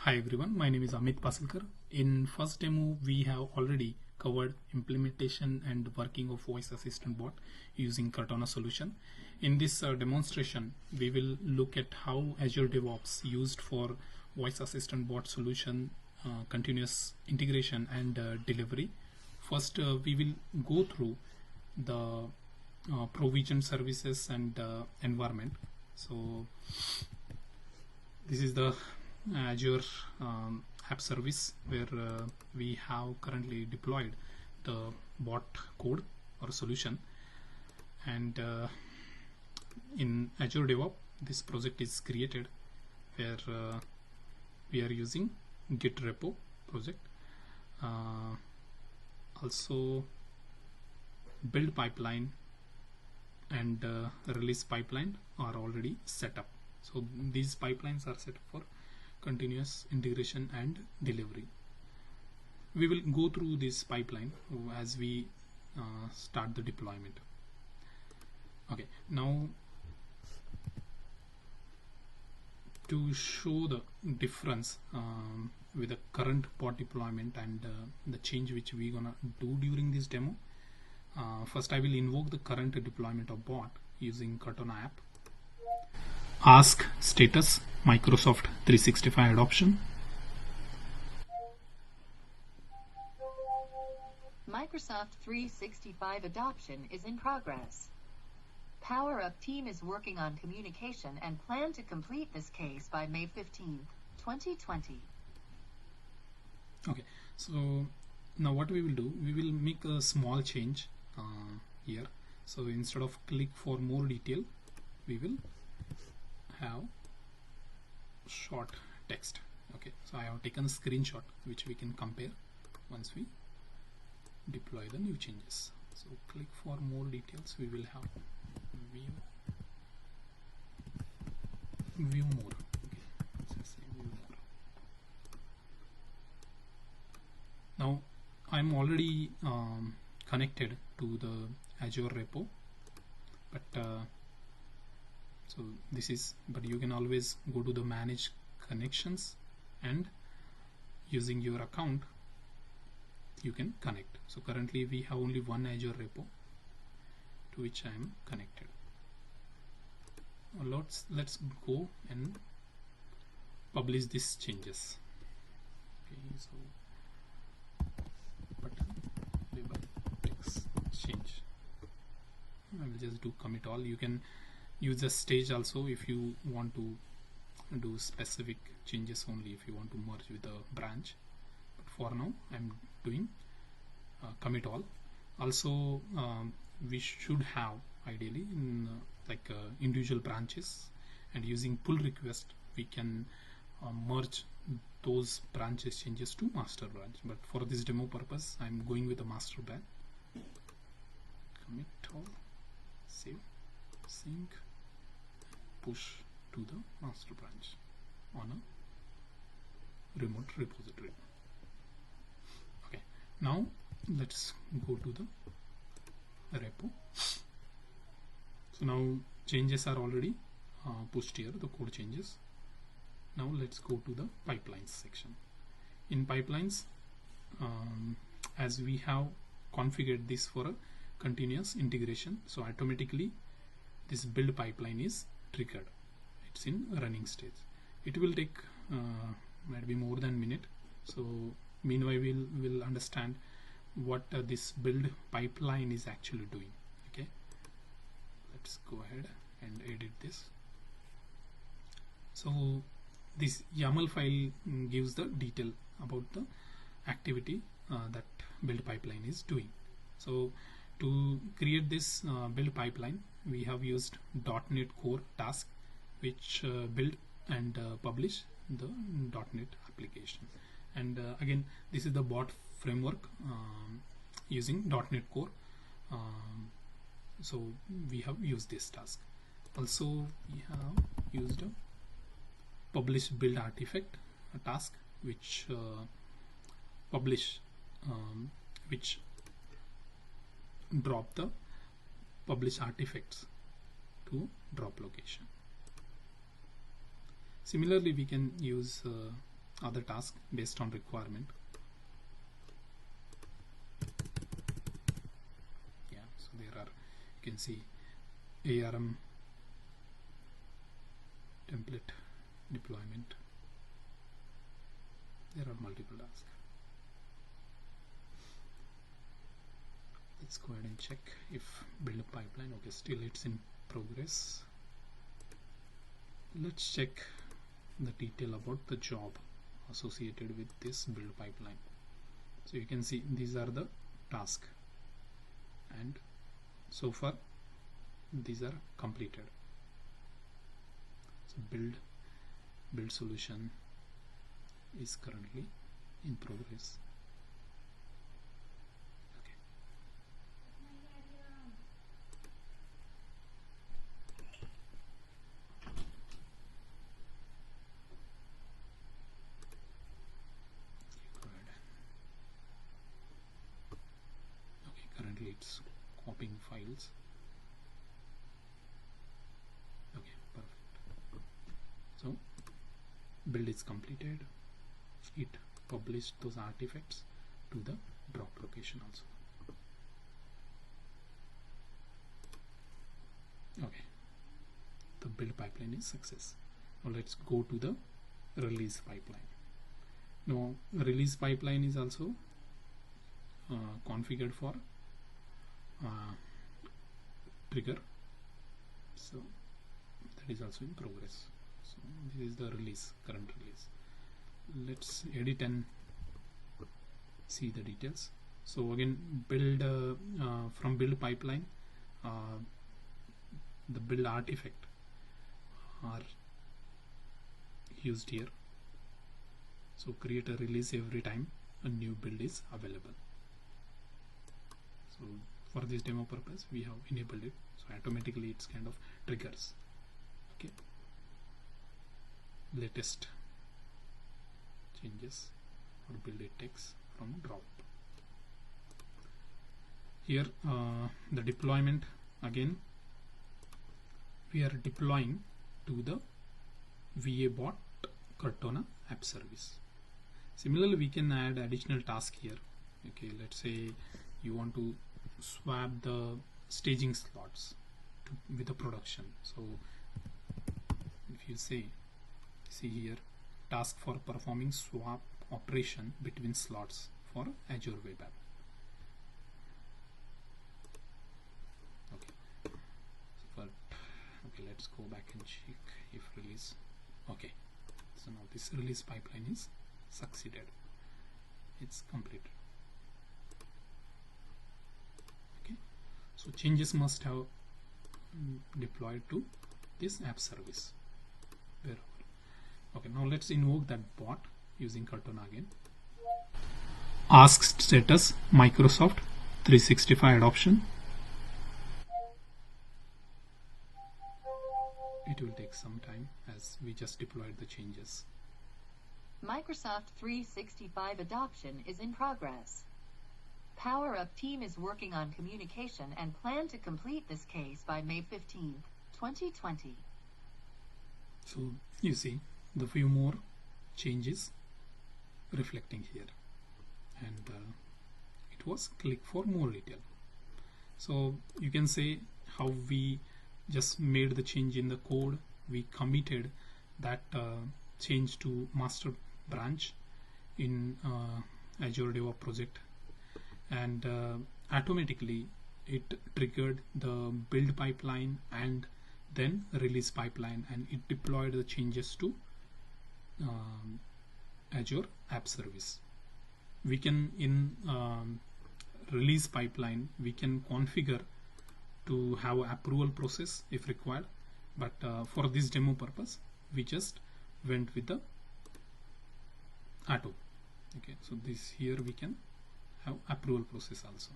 Hi everyone, my name is Amit Pasilkar. In first demo, we have already covered implementation and working of voice assistant bot using Cortana solution. In this demonstration, we will look at how Azure DevOps used for voice assistant bot solution, continuous integration and delivery. First, we will go through the provision services and environment. So this is the Azure app service where we have currently deployed the bot code or solution, and in Azure DevOps this project is created where we are using Git repo project. Also build pipeline and release pipeline are already set up. So these pipelines are set up for continuous integration and delivery. We will go through this pipeline as we start the deployment. Okay, now to show the difference with the current bot deployment and the change which we're gonna do during this demo, first I will invoke the current deployment of bot using Cortana app. Ask status Microsoft 365 adoption. Microsoft 365 adoption is in progress. Power Up team is working on communication and plan to complete this case by May 15, 2020. Okay, so now what we will do, we will make a small change here. So instead of click for more detail, we will have short text. Okay, so I have taken a screenshot which we can compare once we deploy the new changes. So click for more details, we will have view more. Okay, let's say view more. Now I'm already connected to the Azure repo, but so this is, but you can always go to the manage connections and using your account you can connect. So currently we have only one Azure repo to which I am connected. Now let's go and publish these changes. Okay, so button label text change. I will just do commit all. You can use a stage also if you want to do specific changes only, if you want to merge with a branch, but for now I'm doing commit all. Also we should have ideally in individual branches, and using pull request we can merge those branches changes to master branch, but for this demo purpose I'm going with a master branch. Commit all, save, sync, push to the master branch on a remote repository. Okay, now let's go to the repo. So now changes are already pushed here, the code changes. Now let's go to the pipelines section. In pipelines, as we have configured this for a continuous integration, so automatically this build pipeline is triggered. It's in running stage. It will take might be more than a minute. So meanwhile we'll understand what this build pipeline is actually doing. Okay, let's go ahead and edit this. So this YAML file gives the detail about the activity that build pipeline is doing. So to create this build pipeline, we have used .NET Core task, which build and publish the .NET application. And again, this is the bot framework using .NET Core. So we have used this task. Also, we have used a publish build artifact, a task which which drop the publish artifacts to drop location. Similarly, we can use other task based on requirement. Yeah, so there are, you can see ARM template deployment. There are multiple tasks. Let's go ahead and check if build a pipeline. Okay, still it's in progress. Let's check the detail about the job associated with this build pipeline. So you can see these are the tasks, and so far these are completed. So build solution is currently in progress. Currently it's copying files. Okay, perfect. So build is completed. It published those artifacts to the drop location also. Okay, the build pipeline is success. Now let's go to the release pipeline. Now release pipeline is also configured for trigger, so that is also in progress. So this is the release, current release. Let's edit and see the details. So again, build from build pipeline, the build artifact are used here. So create a release every time a new build is available. So for this demo purpose we have enabled it, so automatically it's kind of triggers. Okay, latest changes or build it text from drop. Here the deployment, again we are deploying to the VA bot Cortana app service. Similarly, we can add additional task here. Okay, let's say you want to swap the staging slots with the production. So if you see here, task for performing swap operation between slots for Azure Web App. Okay, so okay, let's go back and check if release. Okay, so now this release pipeline is succeeded, it's completed. Okay, so changes must have deployed to this app service wherever. Okay, now let's invoke that bot using Cortana again. Ask status Microsoft 365 adoption. It will take some time as we just deployed the changes. Microsoft 365 adoption is in progress. Power Up team is working on communication and plan to complete this case by May 15th, 2020. So you see the few more changes reflecting here, and it was click for more detail. So you can say how we just made the change in the code, we committed that change to master branch in Azure DevOps project, and automatically it triggered the build pipeline and then release pipeline, and it deployed the changes to Azure App Service. We can in release pipeline we can configure to have approval process if required, but for this demo purpose we just went with the auto. Okay, so this here we can have approval process also.